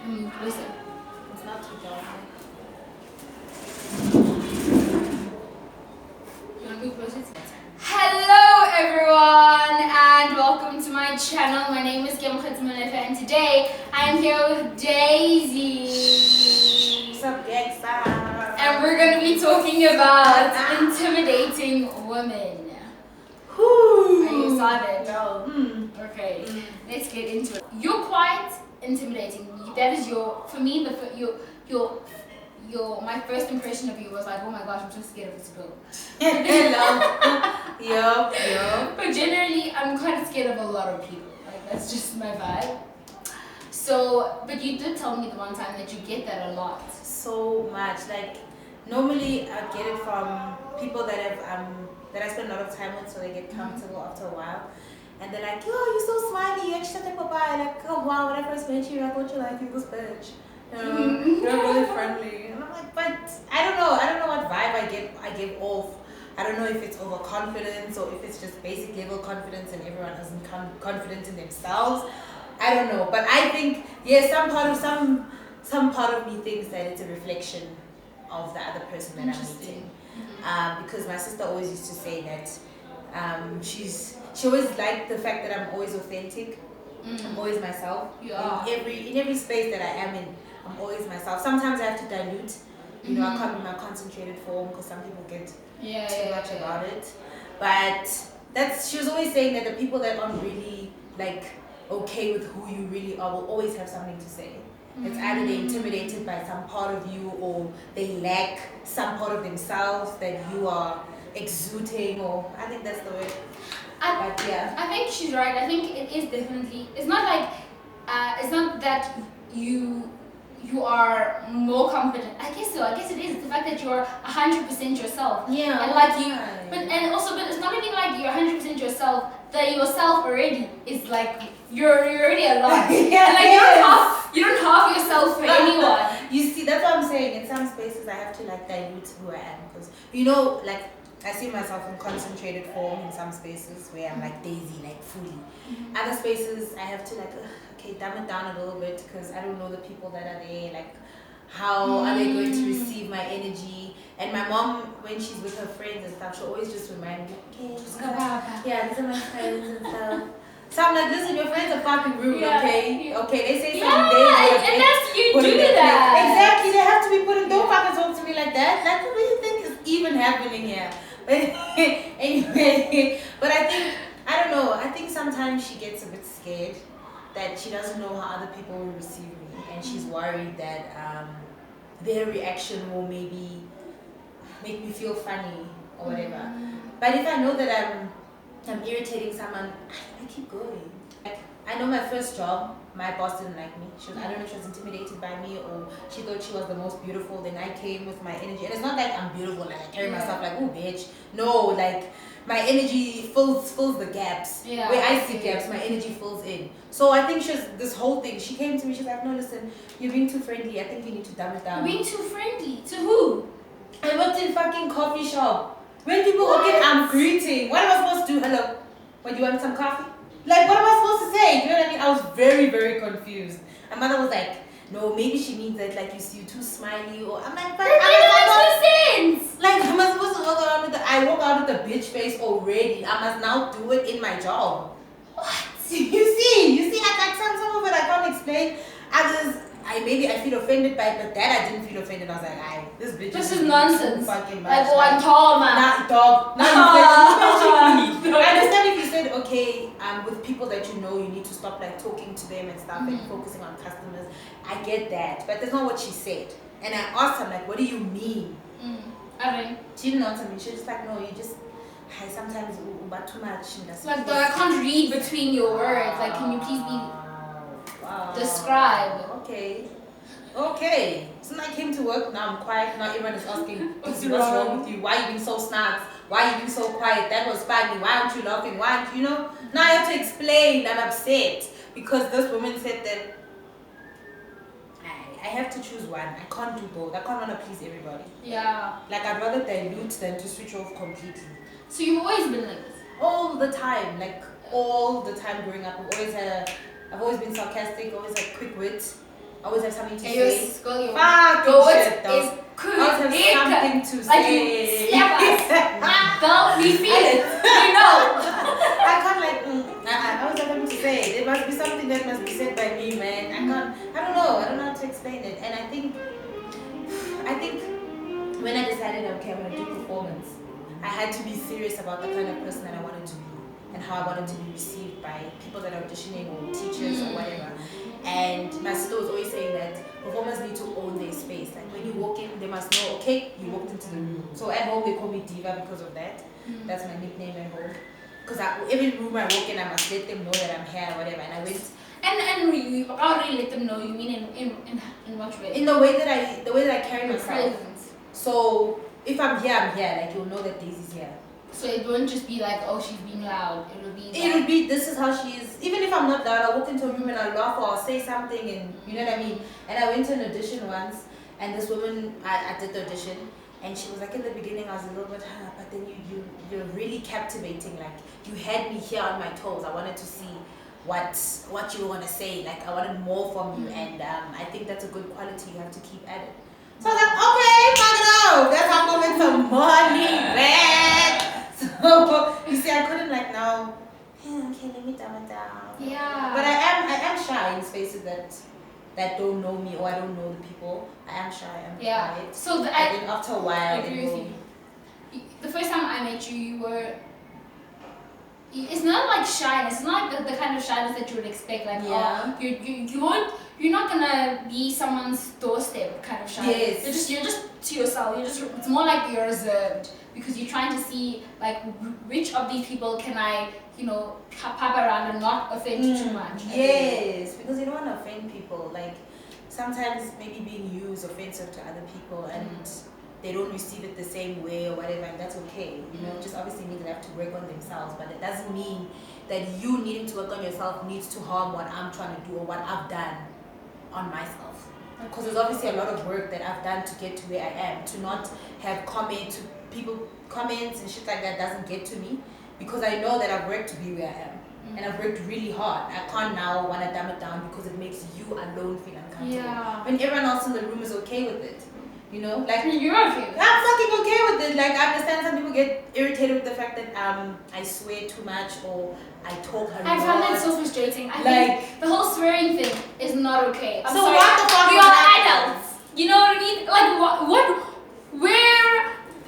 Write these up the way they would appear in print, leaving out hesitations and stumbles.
Listen. It's not too dark. Hello everyone and welcome to my channel. My name is Maphate and today I am here with Daisy. What's up, gangsta? And we're going to be talking about intimidating women. Whoo. Are you excited? No. Okay, let's get into it. You're quite intimidating. That is for me, my first impression of you was like, oh my gosh, I'm so scared of this girl. Yup. But generally, I'm kind of scared of a lot of people. Like, that's just my vibe. So, but you did tell me the one time that you get that a lot. So much. Like, normally I get it from people that I spend a lot of time with, so they get comfortable after a while. And they're like, yo, you're so smiley, you're actually like, bye. Like, oh wow, when I first met you, I thought you liked this bitch. You're really friendly. And I'm like, but I don't know what vibe I give off. I don't know if it's overconfidence or if it's just basic level confidence and everyone isn't confident in themselves. I don't know. But I think, yeah, some part of me thinks that it's a reflection of the other person that I'm meeting. Because my sister always used to say that she always liked the fact that I'm always authentic. I'm always myself. Yeah. In every space that I am in, I'm always myself. Sometimes I have to dilute. You know, I can't be my concentrated form because some people get too much about it. But she was always saying that the people that aren't really like okay with who you really are will always have something to say. It's either they're intimidated by some part of you or they lack some part of themselves that you are exuding, or I think that's the way. But yeah. I think she's right. I think it is definitely, it's not like, it's not that you are more confident. I guess so. I guess it is. It's the fact that you're 100% yourself. Yeah. And like but it's not even like you're 100% yourself. The yourself already is like you're already alive. Yeah. And like you don't half yourself for anyone. You see, that's what I'm saying. In some spaces, I have to like dilute who I am because like I see myself in concentrated form in some spaces where I'm like Daisy, like fully. Other spaces, I have to like. Okay, dumb it down a little bit because I don't know the people that are there. Like, how are they going to receive my energy? And my mom, when she's with her friends and stuff, she'll always just remind me, okay, these are my friends and stuff. So I'm like, listen, your friends are fucking rude, okay? Okay, they say something. And that's you do that. Exactly, they have to be put in. Don't fucking talk to me like that. Like, what do you think is even happening here? But anyway, but I don't know. I think sometimes she gets a bit scared that she doesn't know how other people will receive me, and she's worried that their reaction will maybe make me feel funny or whatever. But if I know that I'm irritating someone, I keep going. Like, I know my first job, my boss didn't like me. I don't know if she was intimidated by me or she thought she was the most beautiful. Then I came with my energy, and it's not like I'm beautiful, like I carry myself like, oh bitch. No, like my energy fills the gaps. Yeah, where I see gaps, my energy fills in. So I think this whole thing, she came to me, she's like, no, listen, you're being too friendly. I think you need to dumb it down. You're being too friendly? To who? I worked in fucking coffee shop. When people walk in, I'm greeting. What am I supposed to do? Hello. What, you want some coffee? Like, what am I supposed to say? You know what I mean? I was very, very confused. My mother was like, no, maybe she means that like you're too smiley, or I'm like, but that makes no sense. Like, am I supposed to walk around I walk out with a bitch face already. I must now do it in my job. What? You see, like some of it I can't explain. Others, I feel offended by it, but that I didn't feel offended. I was like, this bitch. This is nonsense. Fucking much. Like one tall man. Not dog. Not you. I understand if you said, okay, with people that you know, you need to stop like talking to them and stuff and focusing on customers. I get that, but that's not what she said. And I asked her, like, what do you mean? She didn't answer me. She was just like, no, you just. I sometimes but too much. Like, though I can't read between your words. Like, can you please be describe? Okay. So I came to work. Now I'm quiet. Now everyone is asking, what's wrong with you? Why are you being so snark? Why are you being so quiet? That was funny. Why aren't you laughing? Why aren't you know? Now I have to explain. I'm upset because this woman said that I have to choose one. I can't do both. I can't want to please everybody. Yeah. Like, I'd rather dilute than to switch off completely. So you've always been like this? All the time. Like, all the time growing up. I've always been sarcastic, always had quick wit. always have something to Hey, say. girl, your Fucking goat shit, dog. is I always have something to like say. you slap us. Girl, we feel it. You know. I can't I always have something to say. There must be something that must be said by me, man. I don't know how to explain it. And I think when I decided, okay, I'm gonna do performance, I had to be serious about the kind of person that I wanted to be and how I wanted to be received by people that are auditioning or teachers or whatever. And my sister was always saying that performers need to own their space. Like when you walk in, they must know, okay, you walked into the room. So at home they call me Diva because of that. That's my nickname at home. Because every room I walk in, I must let them know that I'm here or whatever. And I went. And you already let them know. You mean in what way? In the way that I carry myself. Presence. So if I'm here, I'm here. Like you'll know that Daisy's here. So it won't just be like, oh, she's being loud. It'll be this is how she is. Even if I'm not loud, I'll walk into a room and I'll laugh or I'll say something, and you know what I mean. And I went to an audition once, and this woman, I did the audition, and she was like, in the beginning I was a little bit, but then you're really captivating. Like you had me here on my toes. I wanted to see what you were gonna say. Like I wanted more from you, and I think that's a good quality you have to keep at it. So I was like, okay, fuck it up. That's how I'm gonna make some money, man. So you see, I couldn't like now. Okay, let me dumb it down. Yeah. But I am shy in spaces that don't know me or I don't know the people. I am shy. I'm quiet. So I think after a while, I agree with you. The first time I met you, you were. It's not like shyness. It's not like the kind of shyness that you would expect. Like, oh, you won't. You're not gonna be someone's doorstep kind of shyness. Yes. You're just to yourself. It's more like you're reserved because you're trying to see like which of these people can I, pop around and not offend too much. Yes, because you don't want to offend people. Like sometimes maybe being you is offensive to other people and they don't receive it the same way or whatever, and that's okay. Just obviously means they have to work on themselves, but it doesn't mean that you needing to work on yourself needs to harm what I'm trying to do or what I've done on myself. Because there's obviously a lot of work that I've done to get to where I am. To not have comments and shit like that doesn't get to me because I know that I've worked to be where I am. And I've worked really hard. I can't now want to dumb it down because it makes you alone feel uncomfortable. Yeah. When everyone else in the room is okay with it. Like you're okay with it. I'm fucking okay with it. Like I understand some people get irritated with the fact that I swear too much or I talk a lot. I find that so frustrating. I think the whole swearing thing is not okay. I'm sorry. What the fuck? We are adults. You know what I mean? Like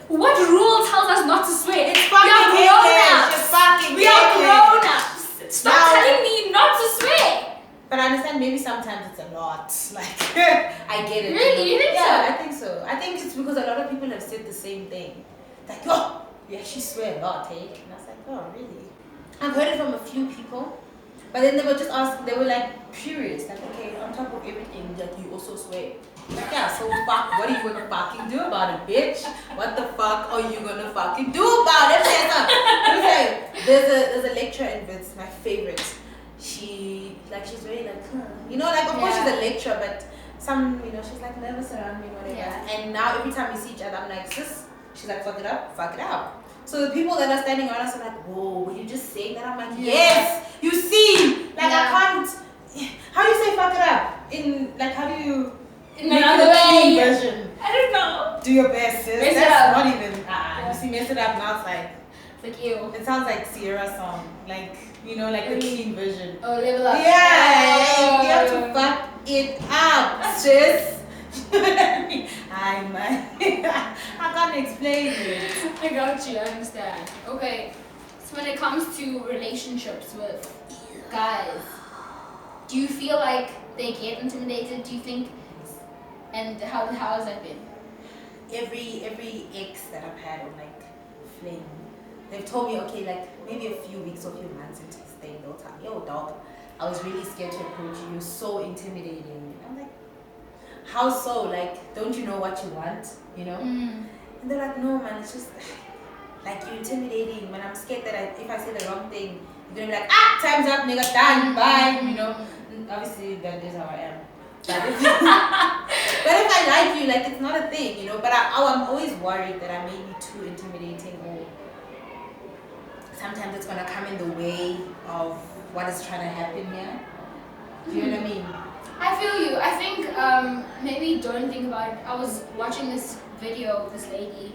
what rule tells us not to swear? It's fucking grown-ups. We are grown-ups. Stop telling me not to swear. But I understand maybe sometimes it's a lot. Like I get it. Really? You think so? Yeah, I think so. I think it's because a lot of people have said the same thing. Like, oh, you actually swear a lot, hey? And I was like, oh, really? I've heard it from a few people. But then they were just asking, they were like curious. Like, okay, on top of everything, like you also swear. Like, yeah, so fuck, what are you gonna fucking do about it, bitch? What the fuck are you gonna fucking do about it? There's a lecturer in Vince, my favorite. She's very like, of course she's a lecturer, but she's like nervous around me, whatever. Yeah. And now every time we see each other, I'm like, sis, she's like, fuck it up. So the people that are standing around us are like, whoa, were you just saying that? I'm like, yes, you see, like I can't. How do you say fuck it up? How do you? In another way. Version. I don't know. Do your best, sis. Mess That's it up. not even. You see, mess it up now. It's like ew. It sounds like Sierra song, like the clean version. Oh, level up. Yeah, you have to fuck it up, sis. I can't explain it. I got you. I understand. Okay. So when it comes to relationships with guys, do you feel like they get intimidated? Do you think? And how has that been? Every ex that I've had on flame, they've told me, okay, maybe a few weeks or a few months into this thing, they'll tell me, yo dog, I was really scared to approach you. You're so intimidating. I'm like, how so? Don't you know what you want? And they're like, no man, it's just you're intimidating. When I'm scared that if I say the wrong thing, you're gonna be like, time's up, nigga, done, bye. And obviously that is how I am. But if I like you, it's not a thing, But I'm always worried that I may be too intimidating, or sometimes it's gonna come in the way of what is trying to happen here. Do you know what I mean? I feel you. I think maybe don't think about it. I was watching this video of this lady,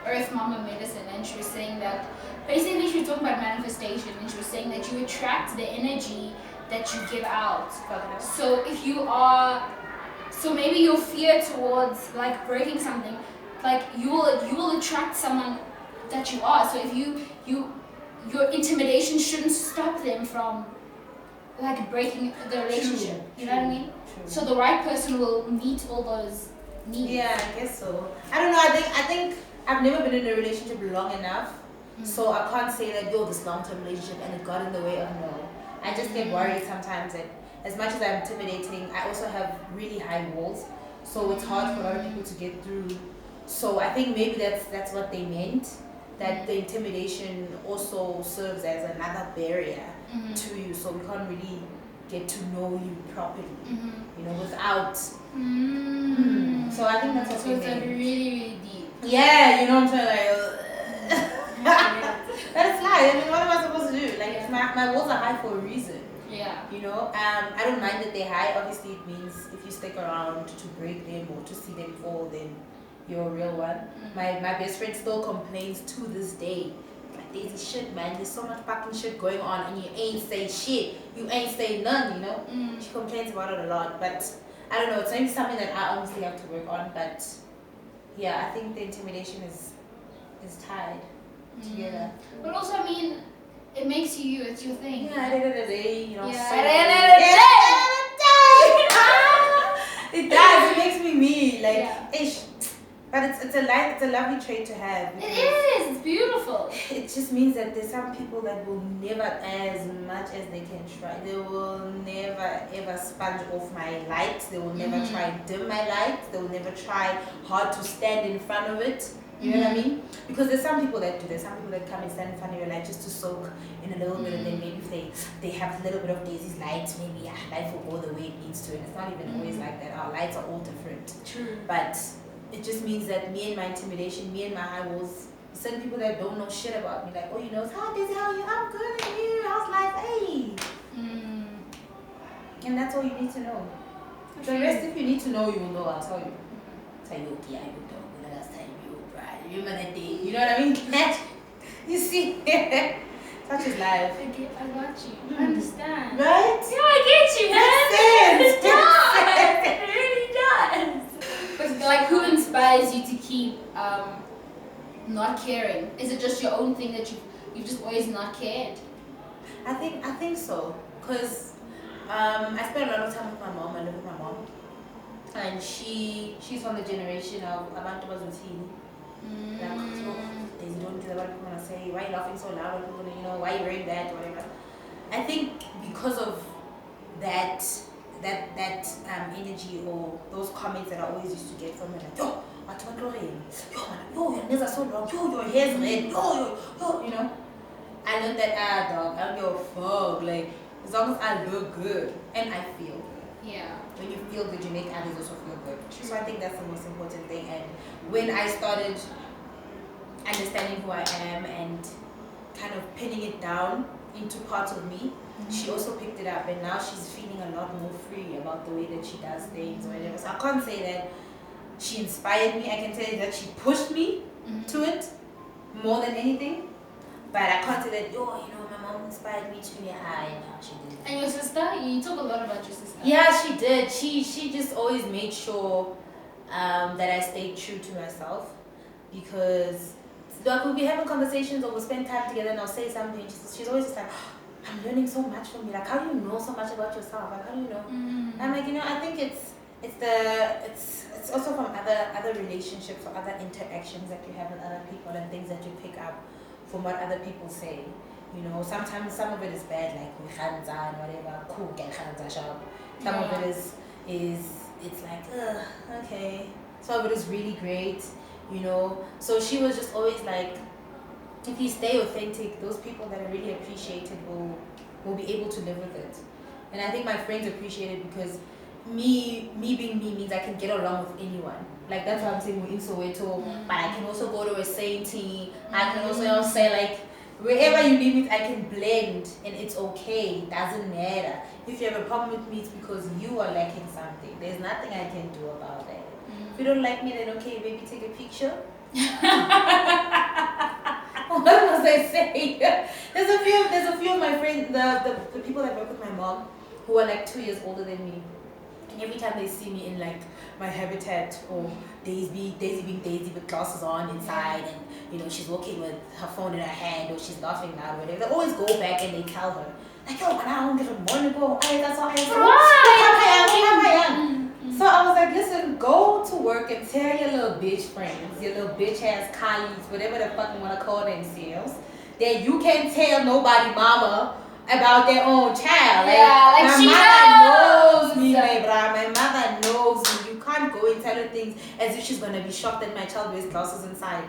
Earth Mama Medicine, and she was saying that basically she was talking about manifestation, and she was saying that you attract the energy that you give out. So if you are, so maybe your fear towards like breaking something, like you will attract someone that you are. So if your intimidation shouldn't stop them from like breaking the relationship. You know what I mean? True. So the right person will meet all those needs. Yeah, I guess so. I don't know. I think I've never been in a relationship long enough, so I can't say that this long-term relationship and it got in the way of no. I just get worried sometimes that as much as I'm intimidating, I also have really high walls, so it's hard for a lot of people to get through. So I think maybe that's what they meant. That the intimidation also serves as another barrier to you, so we can't really get to know you properly, without. So I think that's what so it's like really, really deep. Yeah, you know what I'm saying? Like, that's life. I mean, what am I supposed to do? Like, my walls are high for a reason. Yeah. I don't mind that they're high. Obviously, it means if you stick around to break them or to see them fall, then you're a real one. My best friend still complains to this day. Like, Daisy, shit, man, there's so much fucking shit going on and you ain't say shit. You ain't say none, She complains about it a lot, but I don't know, it's maybe something that I honestly have to work on, but yeah, I think the intimidation is tied together. But also, I mean, it makes you, it's your thing. Yeah, at the end of the day, At the end of the day! It does, it makes me me, like, ish. But it's a lovely trait to have. It is, it's beautiful. It just means that there's some people that will never, as much as they can try, they will never ever sponge off my light. They will never try and dim my light. They will never try hard to stand in front of it. You know what I mean? Because there's some people that do. There's some people that come and stand in front of your light just to soak in a little bit, and then maybe if they have a little bit of Daisy's light, maybe life will go the way it needs to. And it's not even always like that. Our lights are all different. True. But it just means that me and my intimidation, me and my high walls, certain people that don't know shit about me, like, hi Daisy, how are you? I'm good, and you? How's life? Hey. And that's all you need to know. The rest, if you need to know, you will know. I'll tell you. Tell you, okay, I will talk. Last time you cried. Remember that day? You know what I mean? You see? Such is life. I got you. I understand. Right? Yeah, I get you, man. It does. It really does. But like, who inspires you to keep not caring? Is it just your own thing that you've just always not cared? I think so. Cause I spend a lot of time with my mom. I live with my mom, and she's from the generation of abantu bazutini. Like, Daisy, don't do that. What people gonna say? Why are you laughing so loud? What people gonna, why are you wearing that? Whatever. I think because of that energy or those comments that I always used to get from her, like, yo, your nails are so long, yo, your hair's red, yo, I learned that, dog, I don't give a fuck, like, as long as I look good and I feel good. Yeah. When you feel good, you make others also feel good. So I think that's the most important thing. And when I started understanding who I am and kind of pinning it down into parts of me, she also picked it up, and now she's feeling a lot more free about the way that she does things or whatever. So I can't say that she inspired me. I can tell you that she pushed me to it more than anything. But I can't say that, my mom inspired me to. Yeah, she did. And your sister? You talk a lot about your sister. Yeah, she did. She just always made sure that I stayed true to myself, because like, we'll be having conversations or we'll spend time together and I'll say something. She's always just like, I'm learning so much from you. Like, how do you know so much about yourself? Like, how do you know? I'm like, I think it's also from other relationships or other interactions that you have with other people and things that you pick up from what other people say. Sometimes some of it is bad, like and whatever, cool, get sharp. Some of it is it's like, okay. Some of it is really great, So she was just always like, if you stay authentic, those people that are really appreciated will be able to live with it. And I think my friends appreciate it because me being me means I can get along with anyone. Like, that's what I'm saying, we're in Soweto, but I can also go to a same team. I can also say, like, Wherever you leave it, I can blend and it's okay. It doesn't matter. If you have a problem with me, it's because you are lacking something. There's nothing I can do about it. If you don't like me, then okay, maybe take a picture. What was I saying? There's a few of my friends, the people that work with my mom, who are like 2 years older than me. And every time they see me in like my habitat or Daisy being Daisy with glasses on inside, and you know she's walking with her phone in her hand or she's laughing loud or whatever, they always go back and they tell her like, oh, I don't get a morning go. That's all I So I was like, listen, go to work and tell your little bitch friends, your little bitch ass colleagues, whatever the fuck you want to call themselves, that you can't tell nobody mama about their own child. Like my she mother knows me, my mother knows me. You can't go and tell her things as if she's gonna be shocked that my child wears glasses inside.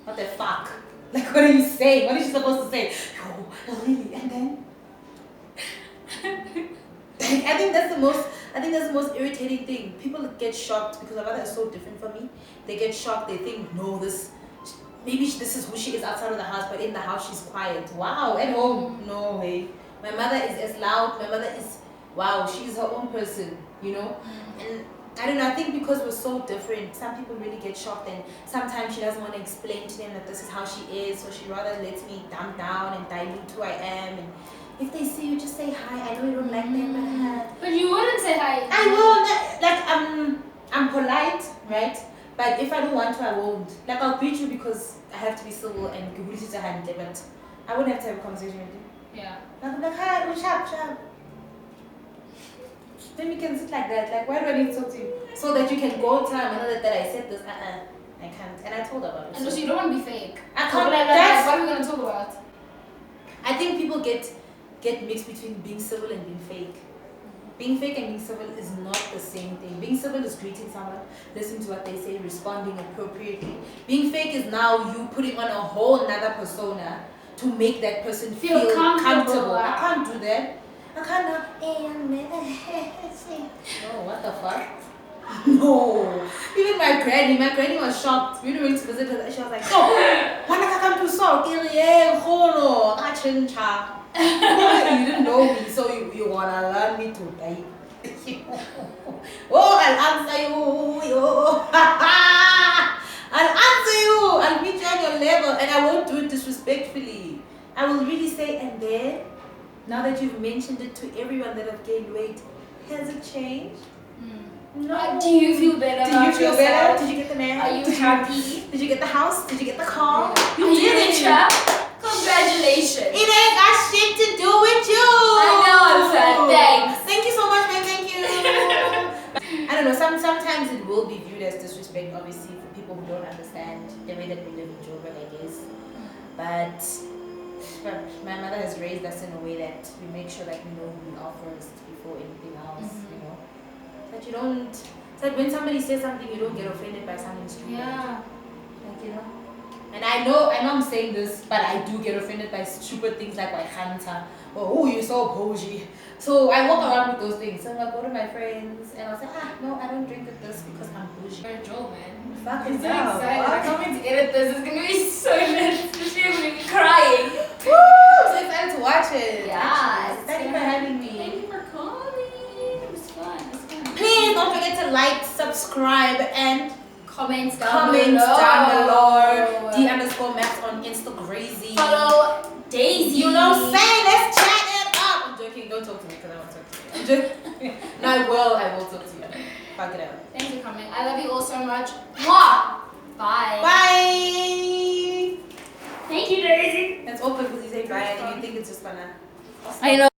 What the fuck? Like, what are you saying? What is she supposed to say? Oh, really? And then I think that's the most irritating thing. People get shocked because my mother is so different from me. They get shocked. They think, no, this is who she is outside of the house, but in the house she's quiet. Wow, at home, no way. My mother is as loud. My mother is, wow, she's her own person, you know. And I don't know. I think because we're so different, some people really get shocked, and sometimes she doesn't want to explain to them that this is how she is, so she rather lets me dumb down and dilute who I am. And if they see you, just say hi. I know you don't like them, but you wouldn't say hi. I will. Like I'm polite, right? But if I don't want to, I won't. Like, I'll greet you because I have to be civil and greet you to hand, but I wouldn't have to have a conversation with you. Yeah. Like, hi, what's up? Then you can sit like that. Like, why do I need to talk to you? So that you can go tell another that I said this. I can't. And I told her about it. And so you don't want to be fake. I can't. What are we going to talk about? I think people get mixed between being civil and being fake. Being fake and being civil is not the same thing. Being civil is greeting someone, listening to what they say, responding appropriately. Being fake is now you putting on a whole nother persona to make that person feel comfortable. I can't do that. I can't. No, what the fuck? No. Even my granny was shocked. We went to visit her. She was like, oh, when I come to South, you didn't know me, so you wanna learn me to die. Oh, I'll answer you. I'll answer you. I'll meet you on your level, and I won't do it disrespectfully. I will really say, and then, now that you've mentioned it to everyone that I've gained weight, has it changed? No. Do you feel better? Do you feel better? Did you get the man? Are you happy? Did you get the house? Did you get the car? Yeah. You did it. Congratulations. It ain't got shit to do with you. I know, sir. Thanks. Thank you so much, man. Thank you. I don't know. Sometimes it will be viewed as disrespect, obviously, for people who don't understand the way that we live in Joburg, I guess. But my mother has raised us in a way that we make sure that we know who we are first before anything else, you know. That you don't. It's like when somebody says something, you don't get offended by something stupid. Yeah. Like, you know. And I know I'm saying this, but I do get offended by stupid things like Hunter or oh, you're so bougie. So I walk around with those things. So I'll go to my friends and I'll say, no, I don't drink with this because I'm bougie. You're a Joe, man. Fucking I'm so excited. I can't wait to edit this. It's gonna be so lit. Especially I'm gonna be crying. Woo! So excited to watch it. Yeah. Thank you for having me. Thank you for coming. It was fun. Please don't forget to like, subscribe, and comments down below. D_Maps on Instagram. Follow Daisy. You know what I'm saying? Let's chat it up. I'm joking. Don't talk to me because I won't talk to you. I'm joking. No, I will talk to you. Fuck it out. Thanks for coming. I love you all so much. Mwah! Bye. Bye. Thank you, Daisy. That's awkward because you say bye and you think it's just gonna. I know.